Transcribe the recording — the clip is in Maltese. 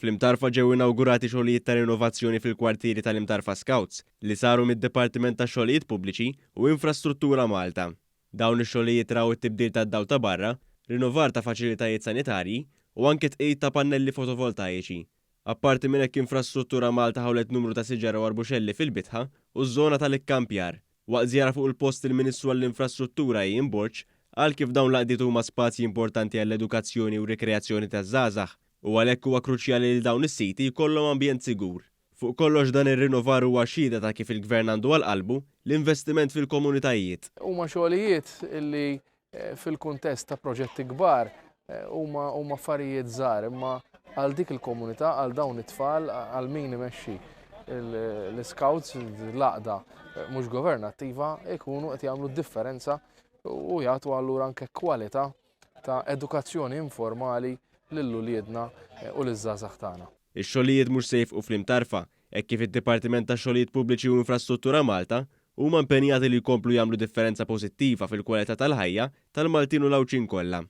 Fl-Imtarfa ġew inawgurati xogħlijiet ta' rinnovazzjoni fil-kwartieri tal-Imtarfa Scouts li saru mid-Dipartiment ta' Xogħlijiet Pubbliċi u Infrastruttura Malta. Dawn ix-xogħlijiet raw it-tibdil tad-dawl ta' barra, rinnovar ta' faċilitajiet sanitarji u anke tqejjed ta' pannelli fotovoltaiċi. Apparti minn hekk Infrastruttura Malta ħawlet numru ta' siġar u arbuxelli fil-bitħa u ż-żona tal-ikkampjar. Waqt żjara fuq il-post il-Ministru għall-Infrastruttura Ian Borg qal kif dawn l-qdiet huma spazji importanti għall-edukazzjoni u rikreazzjoni taż-żgħażagħ u għalhekk huwa kruċjali li dawn is-siti jkollhom ambjent sigur. Fuq kollox dan ir-rinnovar huwa xhieda ta' kif il-Gvern għandu għal qalbu l-investiment fil-komunitajiet. Huma xogħlijiet illi fil-kuntest ta' proġetti kbar huma affarijiet żgħar, imma għal dik il-komunità, għal dawn it-tfal, għal min imexxi l-Scouts l-għaqda mhux governattiva jkunu qed jagħmlu differenza u jagħtu allura anke kwalità ta' edukazzjoni informali lill-uliedna u liż-żgħażagħ tagħna. Ix-xogħlijiet mhux se jifqu fl-Imtarfa, hekk kif id-Dipartiment tax-Xogħlijiet Pubbliċi u Infrastruttura Malta huma impenjati li jkomplu jagħmlu differenza pożittiva fil-kwalità tal-ħajja tal-Maltin u l-Awċin kollha.